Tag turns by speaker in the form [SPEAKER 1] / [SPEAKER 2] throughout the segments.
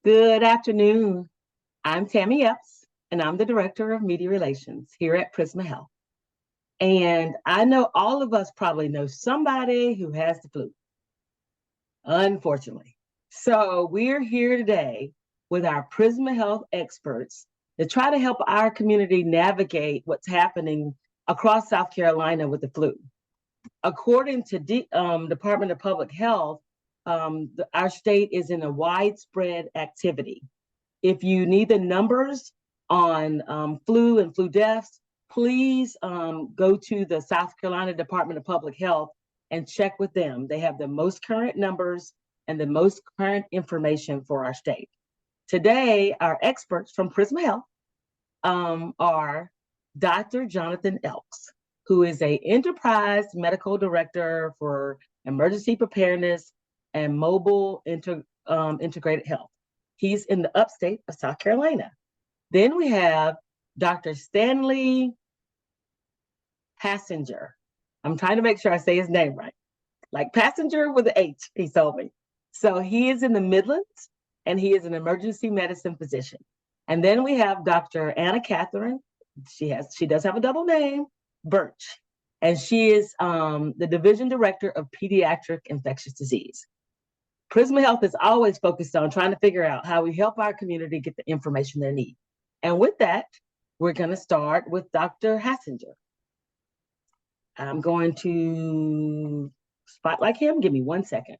[SPEAKER 1] Good afternoon. I'm Tammy Epps, and I'm the Director of Media Relations here at Prisma Health. And I know all of us probably know somebody who has the flu, unfortunately. So we're here today with our Prisma Health experts to try to help our community navigate what's happening across South Carolina with the flu. According to Department of Public Health, our state is in a widespread activity. If you need the numbers on flu and flu deaths, please go to the South Carolina Department of Public Health and check with them. They have the most current numbers and the most current information for our state. Today, our experts from Prisma Health are Dr. Johnathan Elkes, who is a enterprise medical director for emergency preparedness and mobile integrated health. He's in the upstate of South Carolina. Then we have Dr. Stanley Hassinger. I'm trying to make sure I say his name right. Like passenger with an H, he told me. So he is in the Midlands and he is an emergency medicine physician. And then we have Dr. Anna-Kathryn. She does have a double name, Burch. And she is the division director of Pediatric infectious disease. Prisma Health is always focused on trying to figure out how we help our community get the information they need. And with that, we're going to start with Dr. Hassinger. I'm going to spotlight him. Give me 1 second.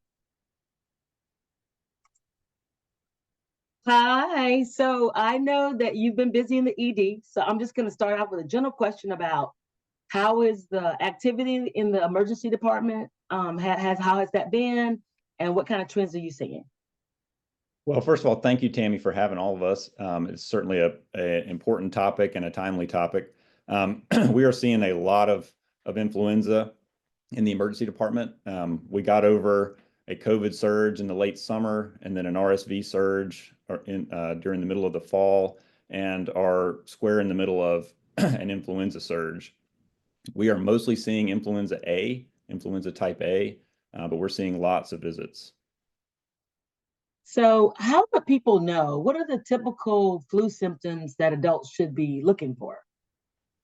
[SPEAKER 1] Hi. So I know that you've been busy in the ED. So I'm just going to start off with a general question about how is the activity in the emergency department? How has that been? And what kind of trends are you seeing?
[SPEAKER 2] Well, first of all, thank you, Tammy, for having all of us. It's certainly an important topic and a timely topic. We are seeing a lot of influenza in the emergency department. We got over a COVID surge in the late summer and then an RSV surge during the middle of the fall, and are square in the middle of an influenza surge. We are mostly seeing influenza type A, but we're seeing lots of visits.
[SPEAKER 1] So how do people know? What are the typical flu symptoms that adults should be looking for?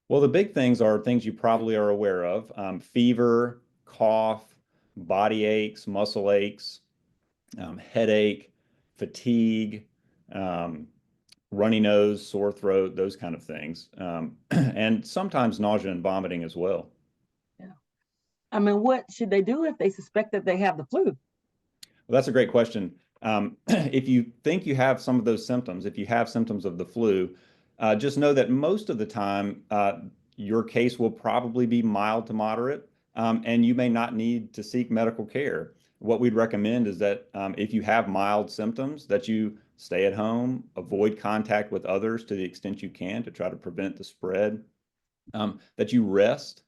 [SPEAKER 2] Well, the big things are things you probably are aware of: fever, cough, body aches, muscle aches, headache, fatigue, runny nose, sore throat, those kind of things. And sometimes nausea and vomiting as well.
[SPEAKER 1] Yeah. I mean, what should they do if they suspect that they have the flu?
[SPEAKER 2] Well, that's a great question. If you think you have some of those symptoms, if you have symptoms of the flu, just know that most of the time, your case will probably be mild to moderate, and you may not need to seek medical care. What we'd recommend is that if you have mild symptoms, that you stay at home, avoid contact with others to the extent you can to try to prevent the spread, that you rest,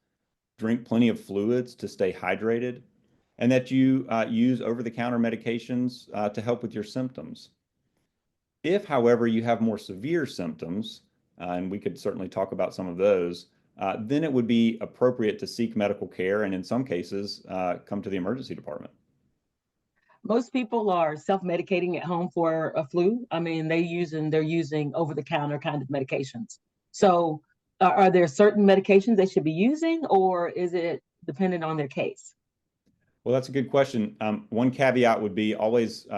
[SPEAKER 2] drink plenty of fluids to stay hydrated, and that you use over-the-counter medications to help with your symptoms. If, however, you have more severe symptoms, and we could certainly talk about some of those, then it would be appropriate to seek medical care and in some cases come to the emergency department.
[SPEAKER 1] Most people are self-medicating at home for a flu. I mean, they're using over-the-counter kind of medications. So are there certain medications they should be using, or is it dependent on their case?
[SPEAKER 2] Well, that's a good question. One caveat would be always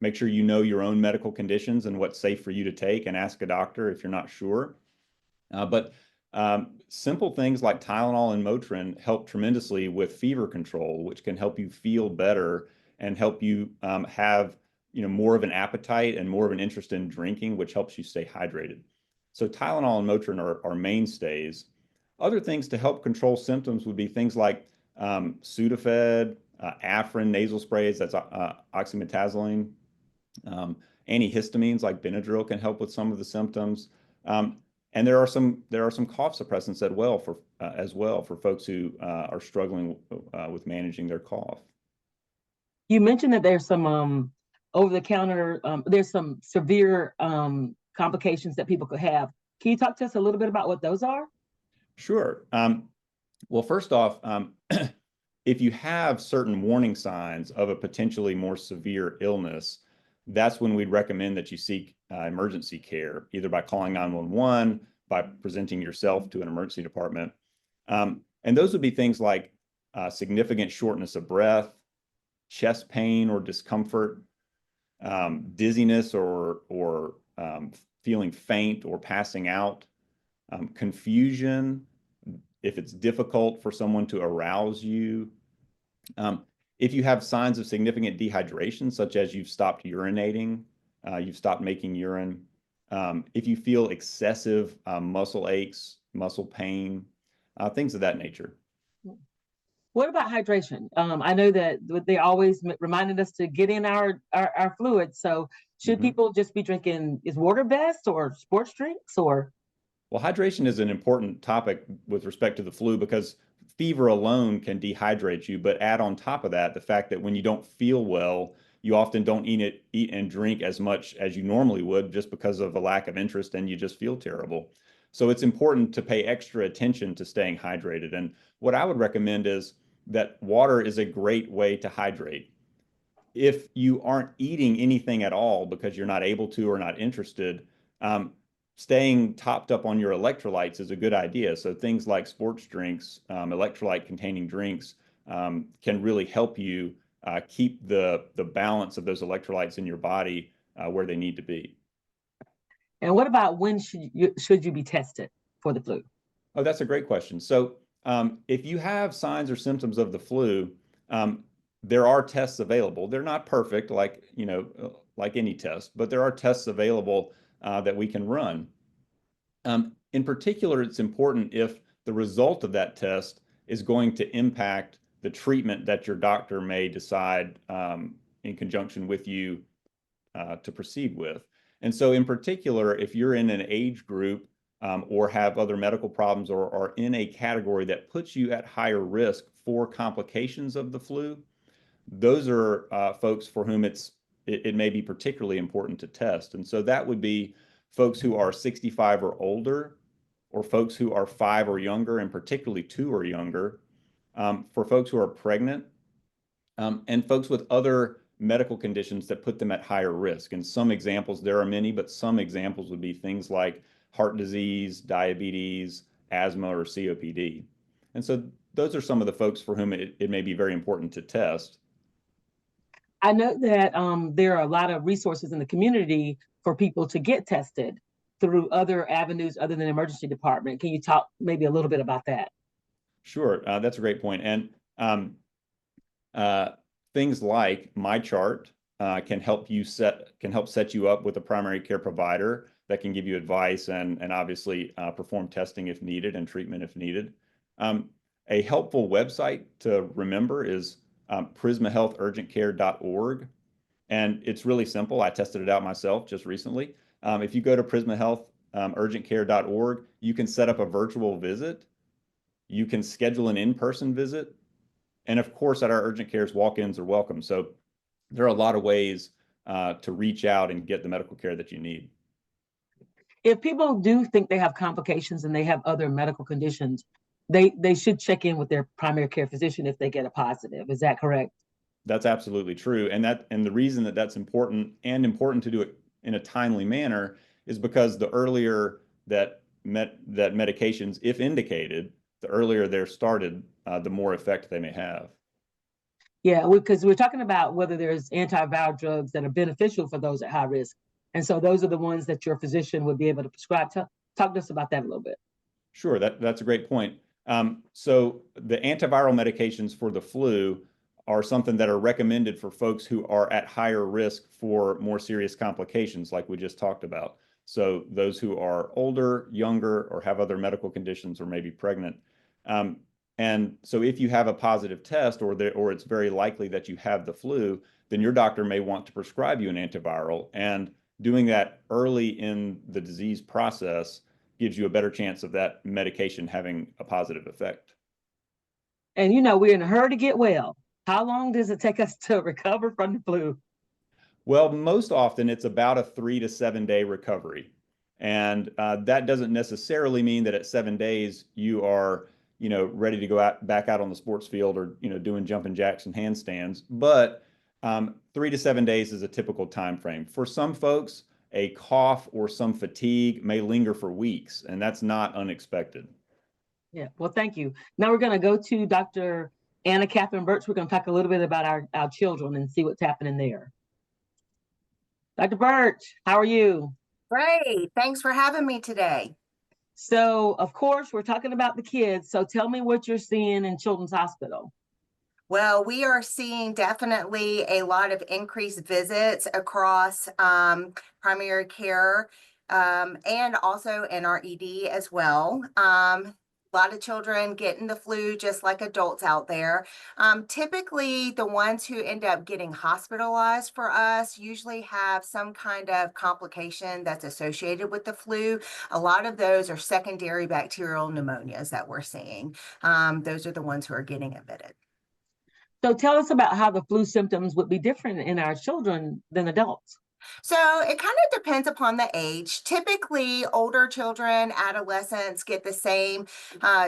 [SPEAKER 2] make sure you know your own medical conditions and what's safe for you to take, and ask a doctor if you're not sure. But simple things like Tylenol and Motrin help tremendously with fever control, which can help you feel better and help you have more of an appetite and more of an interest in drinking, which helps you stay hydrated. So Tylenol and Motrin are mainstays. Other things to help control symptoms would be things like Sudafed, Afrin nasal sprays, that's oxymetazoline. Antihistamines like Benadryl can help with some of the symptoms. And there are some cough suppressants as well for folks who are struggling with managing their cough.
[SPEAKER 1] You mentioned that there's some over-the-counter, there's some severe complications that people could have. Can you talk to us a little bit about what those are?
[SPEAKER 2] Sure. Well, first off, if you have certain warning signs of a potentially more severe illness, that's when we'd recommend that you seek emergency care, either by calling 911, by presenting yourself to an emergency department. And those would be things like significant shortness of breath, chest pain or discomfort, dizziness or feeling faint or passing out, confusion, if it's difficult for someone to arouse you. If you have signs of significant dehydration, such as you've stopped urinating, you've stopped making urine, if you feel excessive muscle aches, muscle pain, things of that nature.
[SPEAKER 1] What about hydration? I know that they always reminded us to get in our fluids. So should people just be drinking, is water best or sports drinks or?
[SPEAKER 2] Well, hydration is an important topic with respect to the flu because fever alone can dehydrate you, but add on top of that the fact that when you don't feel well, you often don't eat and drink as much as you normally would just because of a lack of interest and you just feel terrible. So it's important to pay extra attention to staying hydrated. And what I would recommend is that water is a great way to hydrate. If you aren't eating anything at all because you're not able to or not interested, staying topped up on your electrolytes is a good idea. So things like sports drinks, electrolyte containing drinks can really help you keep the balance of those electrolytes in your body where they need to be.
[SPEAKER 1] And what about when should you be tested for the flu?
[SPEAKER 2] Oh, that's a great question. So if you have signs or symptoms of the flu, there are tests available. They're not perfect like, like any test, but there are tests available that we can run. In particular, it's important if the result of that test is going to impact the treatment that your doctor may decide in conjunction with you to proceed with. And so in particular, if you're in an age group or have other medical problems or are in a category that puts you at higher risk for complications of the flu, those are folks for whom it may be particularly important to test. And so that would be folks who are 65 or older, or folks who are 5 or younger, and particularly 2 or younger, for folks who are pregnant, and folks with other medical conditions that put them at higher risk. And some examples, there are many, but some examples would be things like heart disease, diabetes, asthma, or COPD. And so those are some of the folks for whom it may be very important to test.
[SPEAKER 1] I know that there are a lot of resources in the community for people to get tested through other avenues other than emergency department. Can you talk maybe a little bit about that?
[SPEAKER 2] Sure, that's a great point. And things like MyChart can help set you up with a primary care provider that can give you advice and obviously perform testing if needed and treatment if needed. A helpful website to remember is prismahealthurgentcare.org. And it's really simple. I tested it out myself just recently. If you go to prismahealthurgentcare.org, you can set up a virtual visit. You can schedule an in-person visit. And of course, at our urgent cares, walk-ins are welcome. So there are a lot of ways to reach out and get the medical care that you need.
[SPEAKER 1] If people do think they have complications and they have other medical conditions, they should check in with their primary care physician if they get a positive. Is that correct?
[SPEAKER 2] That's absolutely true. And the reason that that's important to do it in a timely manner is because the earlier that medications, if indicated, the earlier they're started, the more effect they may have.
[SPEAKER 1] Yeah, because we're talking about whether there's antiviral drugs that are beneficial for those at high risk. And so those are the ones that your physician would be able to prescribe. Talk to us about that a little bit.
[SPEAKER 2] Sure, that's a great point. So the antiviral medications for the flu are something that are recommended for folks who are at higher risk for more serious complications, like we just talked about. So those who are older, younger, or have other medical conditions or maybe pregnant. And so if you have a positive test or it's very likely that you have the flu, then your doctor may want to prescribe you an antiviral. And doing that early in the disease process gives you a better chance of that medication having a positive effect.
[SPEAKER 1] And we're in a hurry to get well. How long does it take us to recover from the flu?
[SPEAKER 2] Well, most often it's about a 3 to 7 day recovery. And that doesn't necessarily mean that at 7 days you are, ready to go back out on the sports field or, doing jumping jacks and handstands. But 3 to 7 days is a typical time frame. For some folks, a cough or some fatigue may linger for weeks, and that's not unexpected.
[SPEAKER 1] Yeah, well, thank you. Now we're going to go to Dr. Anna-Kathryn Burch. We're going to talk a little bit about our children and see what's happening there. Dr. Burch, how are you?
[SPEAKER 3] Great. Thanks for having me today.
[SPEAKER 1] So, of course, we're talking about the kids. So tell me what you're seeing in Children's Hospital.
[SPEAKER 3] Well, we are seeing definitely a lot of increased visits across primary care and also in our ED as well. A lot of children getting the flu just like adults out there. Typically, the ones who end up getting hospitalized for us usually have some kind of complication that's associated with the flu. A lot of those are secondary bacterial pneumonias that we're seeing. Those are the ones who are getting admitted.
[SPEAKER 1] So tell us about how the flu symptoms would be different in our children than adults.
[SPEAKER 3] So it kind of depends upon the age. Typically, older children, adolescents get the same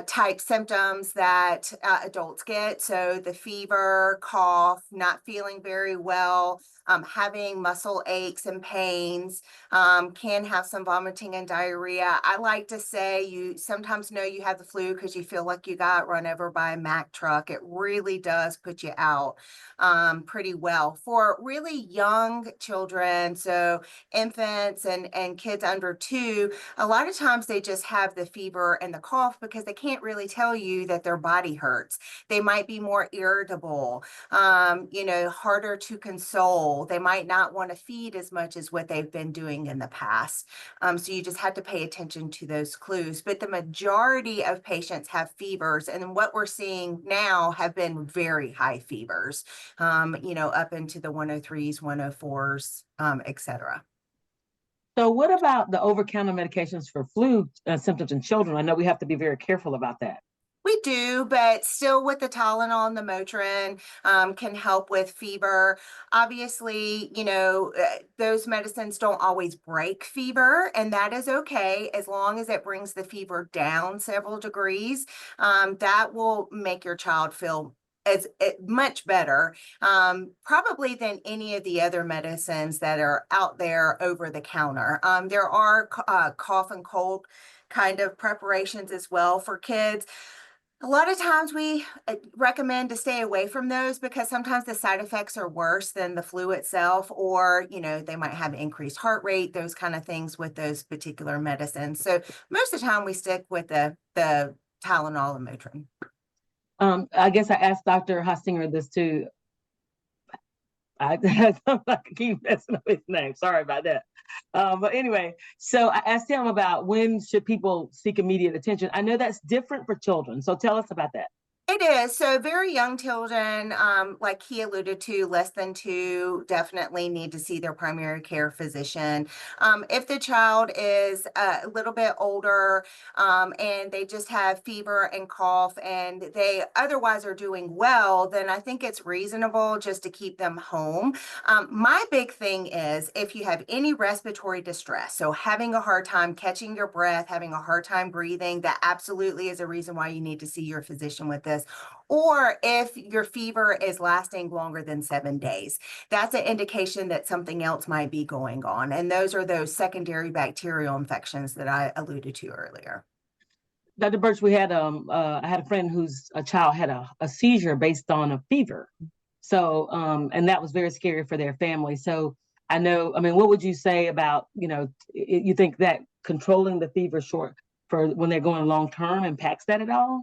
[SPEAKER 3] type symptoms that adults get. So the fever, cough, not feeling very well, having muscle aches and pains, can have some vomiting and diarrhea. I like to say you sometimes know you have the flu because you feel like you got run over by a Mack truck. It really does put you out pretty well. For really young children, so infants and kids under 2, a lot of times they just have the fever and the cough because they can't really tell you that their body hurts. They might be more irritable, harder to console. They might not want to feed as much as what they've been doing in the past. So you just have to pay attention to those clues. But the majority of patients have fevers, and what we're seeing now have been very high fevers, up into the 103s, 104s, et cetera.
[SPEAKER 1] So what about the over-counter medications for flu symptoms in children? I know we have to be very careful about that.
[SPEAKER 3] We do, but still with the Tylenol and the Motrin can help with fever. Obviously, those medicines don't always break fever, and that is okay as long as it brings the fever down several degrees. That will make your child feel much better, probably than any of the other medicines that are out there over the counter. There are cough and cold kind of preparations as well for kids. A lot of times we recommend to stay away from those because sometimes the side effects are worse than the flu itself, or, they might have increased heart rate, those kind of things with those particular medicines. So most of the time we stick with the Tylenol and Motrin.
[SPEAKER 1] I guess I asked Dr. Hassinger this too. I keep messing up his name. Sorry about that. But anyway, so I asked him about when should people seek immediate attention. I know that's different for children. So tell us about that.
[SPEAKER 3] It is. So very young children, like he alluded to, less than 2, definitely need to see their primary care physician. If the child is a little bit older and they just have fever and cough and they otherwise are doing well, then I think it's reasonable just to keep them home. My big thing is if you have any respiratory distress, so having a hard time catching your breath, having a hard time breathing, that absolutely is a reason why you need to see your physician with this. Or if your fever is lasting longer than 7 days, that's an indication that something else might be going on. And those are those secondary bacterial infections that I alluded to earlier.
[SPEAKER 1] Dr. Burch, I had a friend whose a child had a seizure based on a fever. So, and that was very scary for their family. So what would you say about, you think that controlling the fever short for when they're going long term impacts that at all?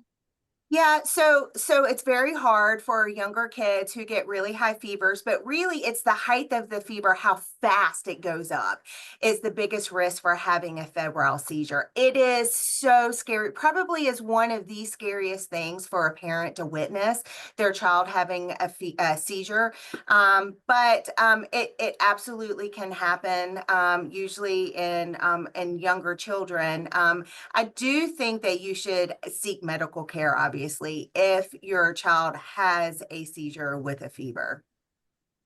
[SPEAKER 3] Yeah, so it's very hard for younger kids who get really high fevers, but really it's the height of the fever, how fast it goes up is the biggest risk for having a febrile seizure. It is so scary, probably is one of the scariest things for a parent to witness their child having a seizure. But it absolutely can happen, usually in younger children. I do think that you should seek medical care, obviously, if your child has a seizure with a fever.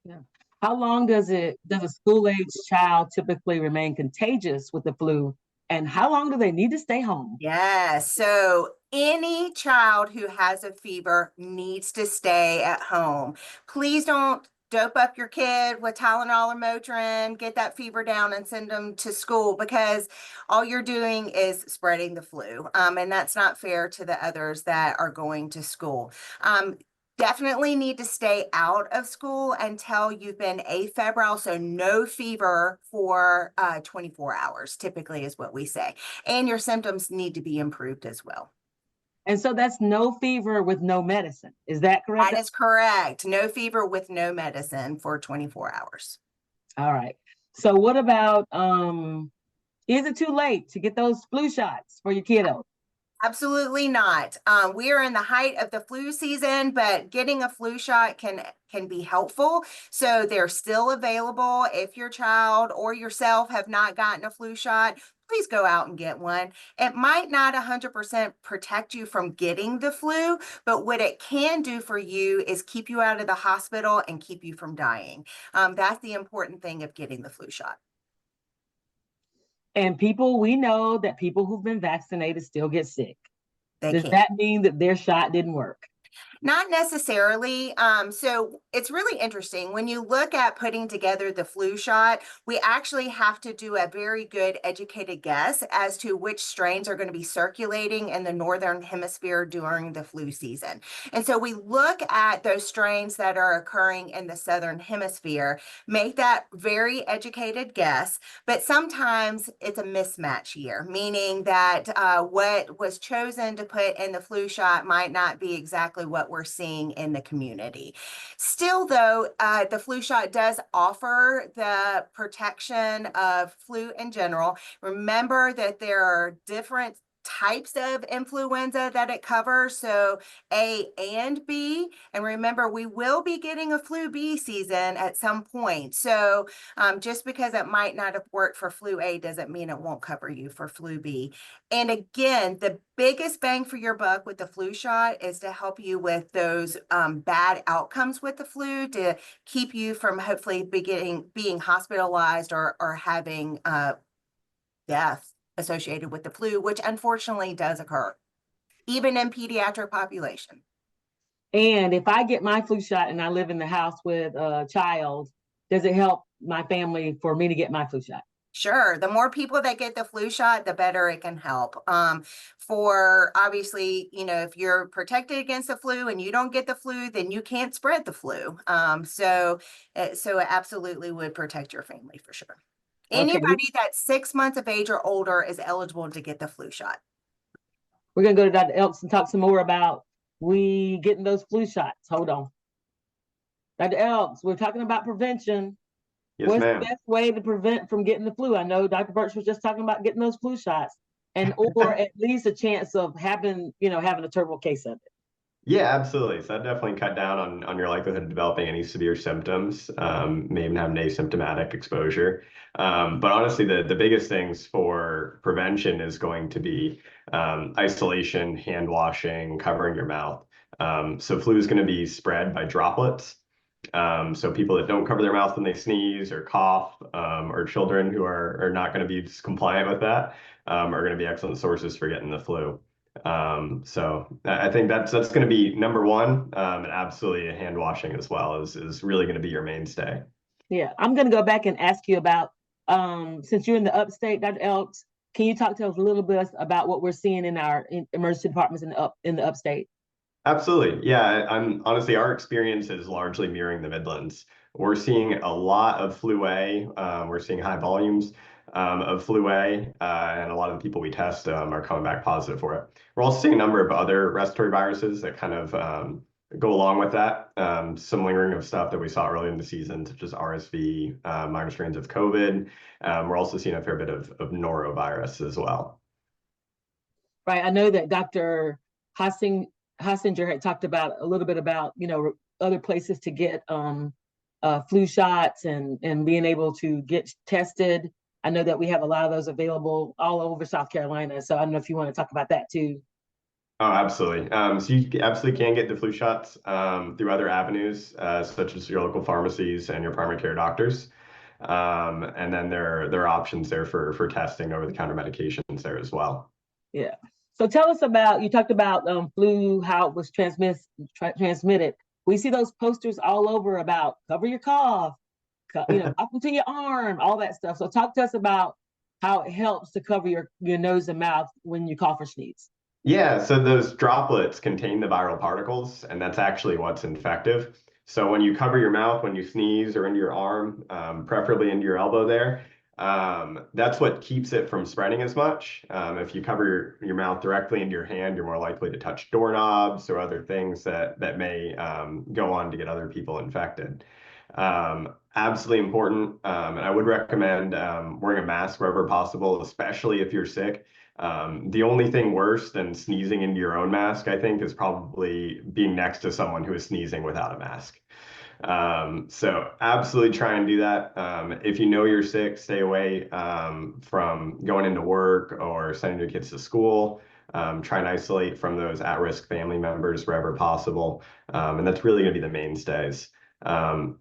[SPEAKER 1] Yeah. How long does a school-age child typically remain contagious with the flu? And how long do they need to stay home?
[SPEAKER 3] Yes. So any child who has a fever needs to stay at home. Please don't dope up your kid with Tylenol or Motrin, get that fever down and send them to school, because all you're doing is spreading the flu. And that's not fair to the others that are going to school. Definitely need to stay out of school until you've been afebrile, so no fever for 24 hours, typically is what we say. And your symptoms need to be improved as well.
[SPEAKER 1] And so that's no fever with no medicine. Is that correct?
[SPEAKER 3] That is correct. No fever with no medicine for 24 hours.
[SPEAKER 1] All right. So what about, is it too late to get those flu shots for your kiddo?
[SPEAKER 3] Absolutely not. We are in the height of the flu season, but getting a flu shot can be helpful. So they're still available. If your child or yourself have not gotten a flu shot, please go out and get one. It might not 100% protect you from getting the flu, but what it can do for you is keep you out of the hospital and keep you from dying. That's the important thing of getting the flu shot.
[SPEAKER 1] And we know that people who've been vaccinated still get sick. Does
[SPEAKER 3] Can.
[SPEAKER 1] that mean that their shot didn't work?
[SPEAKER 3] Not necessarily. So it's really interesting. When you look at putting together the flu shot, we actually have to do a very good educated guess as to which strains are going to be circulating in the Northern Hemisphere during the flu season. And so we look at those strains that are occurring in the Southern Hemisphere, make that very educated guess, but sometimes it's a mismatch year, meaning that what was chosen to put in the flu shot might not be exactly what we're seeing in the community. Still, though, the flu shot does offer the protection of flu in general. Remember that there are different types of influenza that it covers, so A and B. And remember, we will be getting a flu B season at some point. So just because it might not have worked for flu A doesn't mean it won't cover you for flu B. And again, the biggest bang for your buck with the flu shot is to help you with those bad outcomes with the flu, to keep you from hopefully being hospitalized or having death associated with the flu, which unfortunately does occur, even in pediatric population.
[SPEAKER 1] And if I get my flu shot and I live in the house with a child, does it help my family for me to get my flu shot?
[SPEAKER 3] Sure. The more people that get the flu shot, the better it can help. For obviously, if you're protected against the flu and you don't get the flu, then you can't spread the flu. So it absolutely would protect your family for sure. Anybody that's 6 months of age or older is eligible to get the flu shot.
[SPEAKER 1] We're going to go to Dr. Elkes and talk some more about we getting those flu shots. Hold on. Dr. Elkes, we're talking about prevention.
[SPEAKER 4] Yes,
[SPEAKER 1] What's
[SPEAKER 4] ma'am.
[SPEAKER 1] the best way to prevent from getting the flu? I know Dr. Burch was just talking about getting those flu shots, and or at least a chance of having a terminal case of it.
[SPEAKER 4] Yeah, absolutely. So that definitely cut down on your likelihood of developing any severe symptoms, may even have an asymptomatic exposure. But honestly, the biggest things for prevention is going to be isolation, hand washing, covering your mouth. So flu is going to be spread by droplets. So people that don't cover their mouth when they sneeze or cough, or children who are not going to be compliant with that, are going to be excellent sources for getting the flu. So I think that's going to be number one, and absolutely hand washing as well is really going to be your mainstay.
[SPEAKER 1] Yeah, I'm going to go back and ask you about, since you're in the Upstate, Dr. Elkes, can you talk to us a little bit about what we're seeing in our emergency departments in the Upstate?
[SPEAKER 4] Absolutely. Yeah, honestly, our experience is largely mirroring the Midlands. We're seeing a lot of flu A. We're seeing high volumes of flu A, and a lot of the people we test are coming back positive for it. We're also seeing a number of other respiratory viruses that kind of go along with that. Some lingering of stuff that we saw early in the season, such as RSV, minor strains of COVID. We're also seeing a fair bit of norovirus as well.
[SPEAKER 1] Right. I know that Dr. Hassinger had talked about a little bit about, other places to get flu shots and being able to get tested. I know that we have a lot of those available all over South Carolina. So I don't know if you want to talk about that too.
[SPEAKER 4] Oh, absolutely. So you absolutely can get the flu shots through other avenues, such as your local pharmacies and your primary care doctors. And then there are options there for testing over-the-counter medications there as well.
[SPEAKER 1] Yeah. So tell us about, you talked about flu, how it was transmitted. We see those posters all over about cover your cough, up into your arm, all that stuff. So talk to us about how it helps to cover your nose and mouth when you cough or sneeze.
[SPEAKER 4] Yeah, so those droplets contain the viral particles, and that's actually what's infective. So when you cover your mouth, when you sneeze, or into your arm, preferably into your elbow there, that's what keeps it from spreading as much. If you cover your mouth directly into your hand, you're more likely to touch doorknobs or other things that may go on to get other people infected. Absolutely important, and I would recommend wearing a mask wherever possible, especially if you're sick. The only thing worse than sneezing into your own mask, I think, is probably being next to someone who is sneezing without a mask. So absolutely try and do that. If you know you're sick, stay away from going into work or sending your kids to school. Try and isolate from those at-risk family members wherever possible. And that's really going to be the mainstays.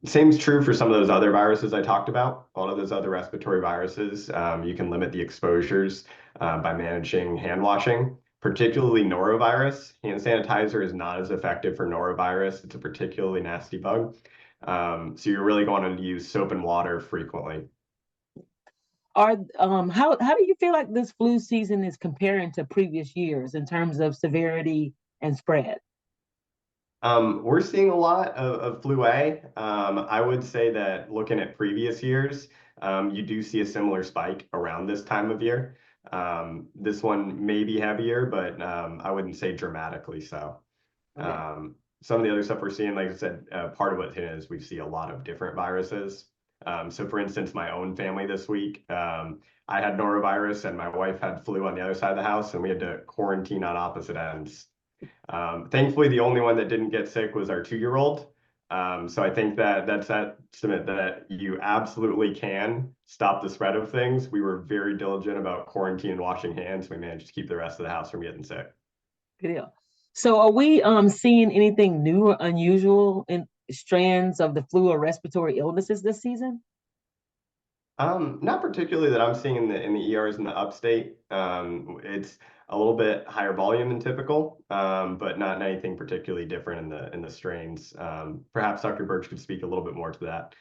[SPEAKER 4] Same is true for some of those other viruses I talked about. All of those other respiratory viruses, you can limit the exposures by managing hand washing, particularly norovirus. Hand sanitizer is not as effective for norovirus. It's a particularly nasty bug. So you're really going to use soap and water frequently.
[SPEAKER 1] How do you feel like this flu season is comparing to previous years in terms of severity and spread?
[SPEAKER 4] We're seeing a lot of flu A. I would say that looking at previous years, you do see a similar spike around this time of year. This one may be heavier, but I wouldn't say dramatically so.
[SPEAKER 1] Okay.
[SPEAKER 4] Some of the other stuff we're seeing, like I said, part of what's in is we see a lot of different viruses. So for instance, my own family this week, I had norovirus and my wife had flu on the other side of the house, and we had to quarantine on opposite ends. Thankfully, the only one that didn't get sick was our 2-year-old. So I think that's that estimate that you absolutely can stop the spread of things. We were very diligent about quarantine and washing hands. We managed to keep the rest of the house from getting sick.
[SPEAKER 1] Good deal. So are we seeing anything new or unusual in strands of the flu or respiratory illnesses this season?
[SPEAKER 4] Not particularly that I'm seeing in the ERs in the Upstate. It's a little bit higher volume than typical, but not anything particularly different in the strains. Perhaps Dr. Burch could speak a little bit more to that.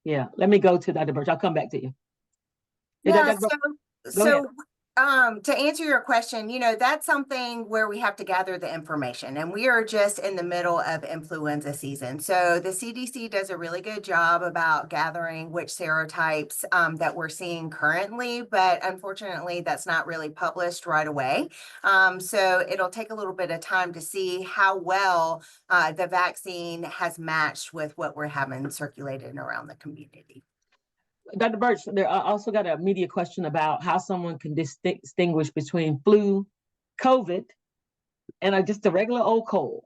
[SPEAKER 1] Yeah, let me go to Dr. Burch. I'll come back to you.
[SPEAKER 3] Yeah,
[SPEAKER 1] Dr. Go ahead.
[SPEAKER 3] to answer your question, that's something where we have to gather the information, and we are just in the middle of influenza season. So the CDC does a really good job about gathering which serotypes that we're seeing currently, but unfortunately, that's not really published right away. So it'll take a little bit of time to see how well the vaccine has matched with what we're having circulated around the community.
[SPEAKER 1] Dr. Burch, I also got a media question about how someone can distinguish between flu, COVID, and just a regular old cold.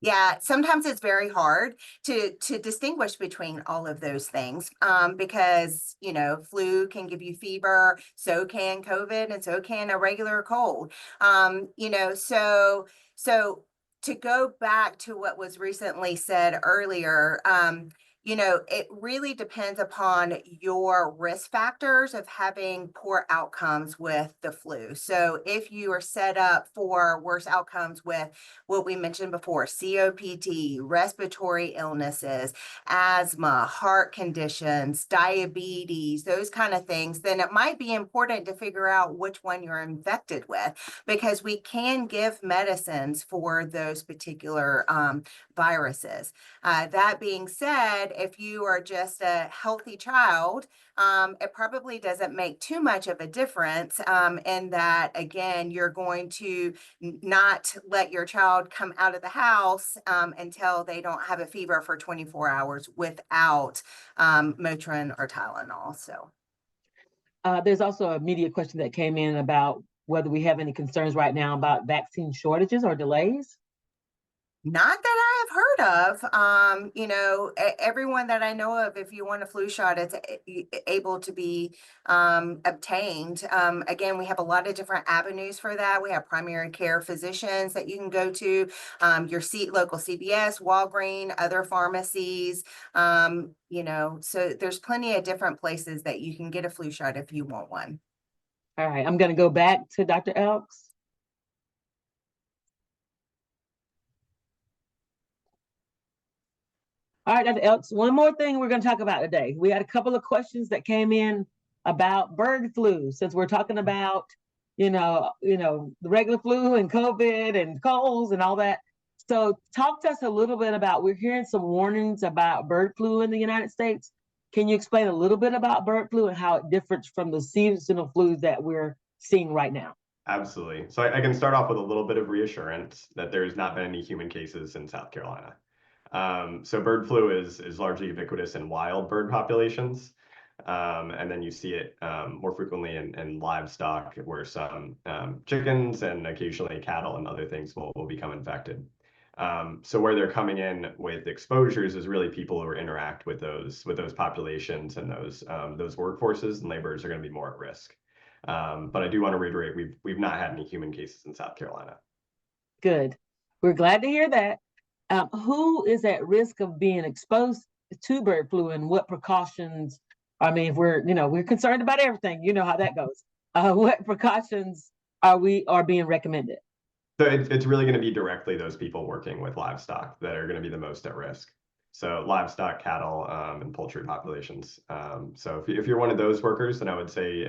[SPEAKER 3] Yeah, sometimes it's very hard to distinguish between all of those things because, flu can give you fever, so can COVID, and so can a regular cold. So to go back to what was recently said earlier, it really depends upon your risk factors of having poor outcomes with the flu. So if you are set up for worse outcomes with what we mentioned before, COPD, respiratory illnesses, asthma, heart conditions, diabetes, those kind of things, then it might be important to figure out which one you're infected with, because we can give medicines for those particular viruses. That being said, if you are just a healthy child, it probably doesn't make too much of a difference in that, again, you're going to not let your child come out of the house until they don't have a fever for 24 hours without Motrin or Tylenol. So
[SPEAKER 1] there's also a media question that came in about whether we have any concerns right now about vaccine shortages or delays.
[SPEAKER 3] Not that I have heard of. Everyone that I know of, if you want a flu shot, it's able to be obtained. Again, we have a lot of different avenues for that. We have primary care physicians that you can go to, your local CVS, Walgreens, other pharmacies. So there's plenty of different places that you can get a flu shot if you want one.
[SPEAKER 1] All right, I'm going to go back to Dr. Elkes. All right, Dr. Elkes, one more thing we're going to talk about today. We had a couple of questions that came in about bird flu, since we're talking about, the regular flu and COVID and colds and all that. So talk to us a little bit about, we're hearing some warnings about bird flu in the United States. Can you explain a little bit about bird flu and how it differs from the seasonal flus that we're seeing right now?
[SPEAKER 4] Absolutely. So I can start off with a little bit of reassurance that there's not been any human cases in South Carolina. So bird flu is largely ubiquitous in wild bird populations. And then you see it more frequently in livestock, where some chickens and occasionally cattle and other things will become infected. So where they're coming in with exposures is really people who interact with those populations, and those workforces and laborers are going to be more at risk. But I do want to reiterate, we've not had any human cases in South Carolina.
[SPEAKER 1] Good. We're glad to hear that. Who is at risk of being exposed to bird flu, and what precautions? I mean, if we're concerned about everything, you know how that goes. What precautions are being recommended?
[SPEAKER 4] So it's really going to be directly those people working with livestock that are going to be the most at risk. So livestock, cattle, and poultry populations. So if you're one of those workers, then I would say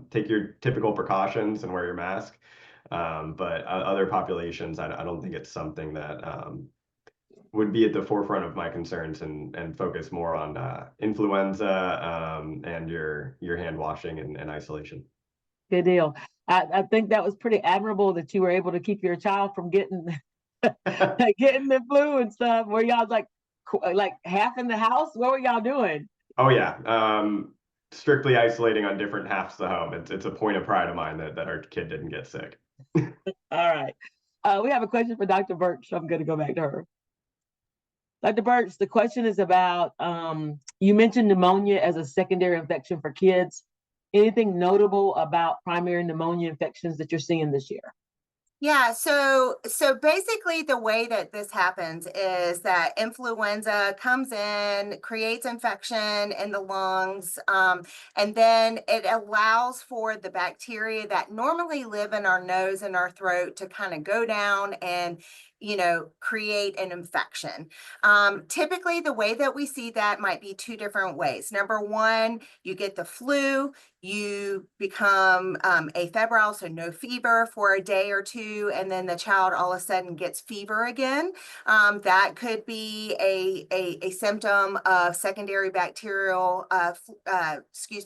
[SPEAKER 4] take your typical precautions and wear your mask. But other populations, I don't think it's something that would be at the forefront of my concerns, and focus more on influenza and your hand washing and isolation.
[SPEAKER 1] Good deal. I think that was pretty admirable that you were able to keep your child from getting getting the flu and stuff. Were y'all like half in the house? What were y'all doing?
[SPEAKER 4] Oh yeah, strictly isolating on different halves of the home. It's a point of pride of mine that our kid didn't get sick.
[SPEAKER 1] All right. We have a question for Dr. Burch. I'm going to go back to her. Dr. Burch, the question is about, you mentioned pneumonia as a secondary infection for kids. Anything notable about primary pneumonia infections that you're seeing this year?
[SPEAKER 3] Yeah, so basically the way that this happens is that influenza comes in, creates infection in the lungs, and then it allows for the bacteria that normally live in our nose and our throat to kind of go down and create an infection. Typically, the way that we see that might be two different ways. Number one, you get the flu, you become afebrile, so no fever for a day or two, and then the child all of a sudden gets fever again. That could be a symptom of secondary bacterial,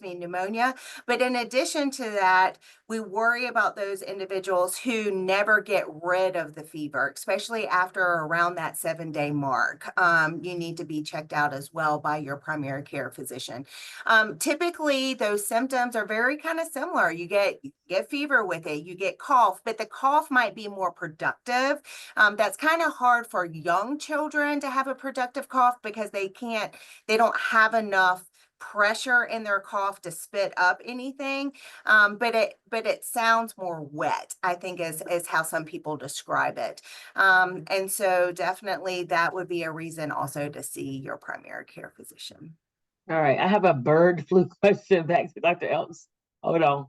[SPEAKER 3] pneumonia. But in addition to that, we worry about those individuals who never get rid of the fever, especially after around that 7-day mark. You need to be checked out as well by your primary care physician. Typically, those symptoms are very kind of similar. You get fever with it, you get cough, but the cough might be more productive. That's kind of hard for young children to have a productive cough because they don't have enough pressure in their cough to spit up anything, but it sounds more wet, I think is how some people describe it. And so definitely that would be a reason also to see your primary care physician.
[SPEAKER 1] All right, I have a bird flu question back to Dr. Elkes. Hold on.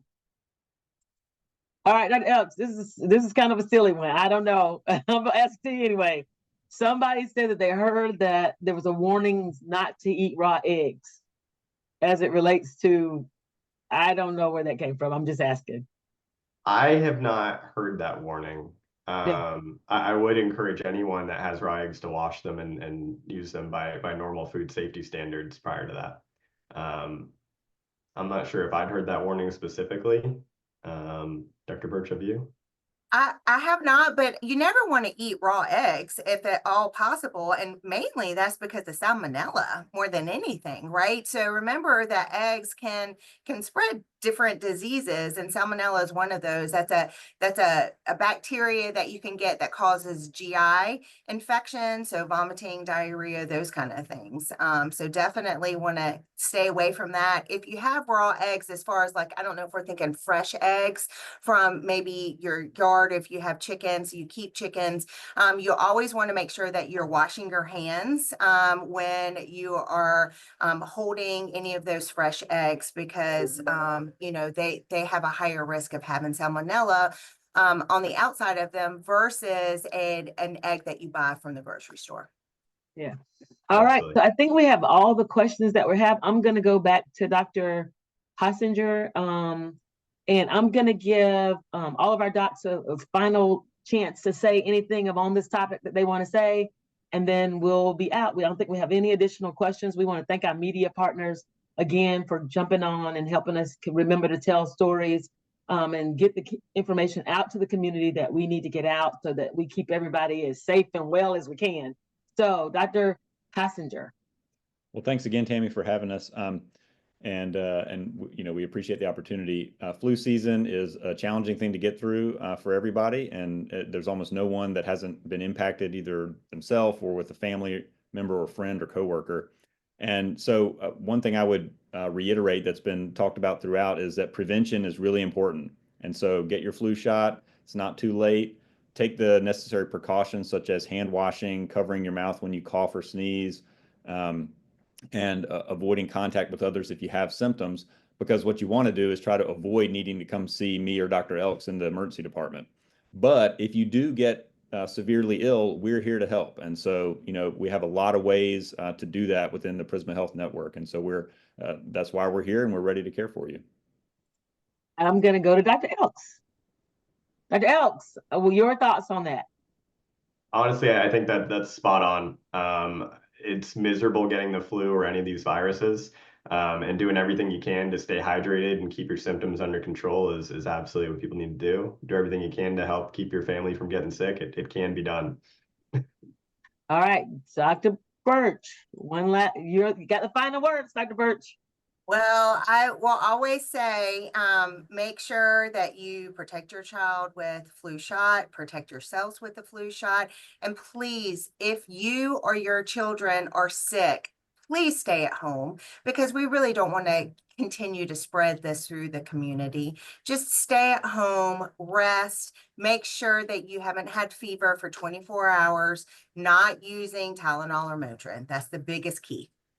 [SPEAKER 1] All right, Dr. Elkes, this is kind of a silly one. I don't know. I'm gonna ask you anyway. Somebody said that they heard that there was a warning not to eat raw eggs as it relates to, I don't know where that came from. I'm just asking.
[SPEAKER 4] I have not heard that warning.
[SPEAKER 1] Yeah.
[SPEAKER 4] I would encourage anyone that has raw eggs to wash them and use them by normal food safety standards prior to that. I'm not sure if I'd heard that warning specifically. Dr. Burch, have you?
[SPEAKER 3] I have not, but you never want to eat raw eggs if at all possible. And mainly that's because of salmonella more than anything, right? So remember that eggs can spread different diseases, and salmonella is one of those. That's a bacteria that you can get that causes GI infection, so vomiting, diarrhea, those kind of things. So definitely want to stay away from that. If you have raw eggs, as far as like, I don't know if we're thinking fresh eggs from maybe your yard, if you have chickens, you keep chickens, you always want to make sure that you're washing your hands when you are holding any of those fresh eggs, because they have a higher risk of having salmonella on the outside of them versus an egg that you buy from the grocery store.
[SPEAKER 1] All right,
[SPEAKER 4] Absolutely.
[SPEAKER 1] so I think we have all the questions that we have. I'm going to go back to Dr. Hassinger, and I'm going to give all of our docs a final chance to say anything on this topic that they want to say, and then we'll be out. We don't think we have any additional questions. We want to thank our media partners again for jumping on and helping us remember to tell stories and get the information out to the community that we need to get out so that we keep everybody as safe and well as we can. So, Dr. Hassinger.
[SPEAKER 2] Well, thanks again, Tammy, for having us. We appreciate the opportunity. Flu season is a challenging thing to get through for everybody, and there's almost no one that hasn't been impacted either themselves or with a family member or friend or coworker. And so one thing I would reiterate that's been talked about throughout is that prevention is really important. And so get your flu shot. It's not too late. Take the necessary precautions such as hand washing, covering your mouth when you cough or sneeze, and avoiding contact with others if you have symptoms, because what you want to do is try to avoid needing to come see me or Dr. Elkes in the emergency department. But if you do get severely ill, we're here to help. And so, we have a lot of ways to do that within the Prisma Health Network. And so that's why we're here and we're ready to care for you.
[SPEAKER 1] I'm going to go to Dr. Elkes. Dr. Elkes, your thoughts on that?
[SPEAKER 4] Honestly, I think that's spot on. It's miserable getting the flu or any of these viruses, and doing everything you can to stay hydrated and keep your symptoms under control is absolutely what people need to do. Do everything you can to help keep your family from getting sick. It can be done.
[SPEAKER 1] All right, Dr. Burch, you got the final words, Dr. Burch.
[SPEAKER 3] Well, I will always say, make sure that you protect your child with flu shot, protect yourselves with the flu shot. And please, if you or your children are sick, please stay at home because we really don't want to continue to spread this through the community. Just stay at home, rest, make sure that you haven't had fever for 24 hours, not using Tylenol or Motrin. That's the biggest key.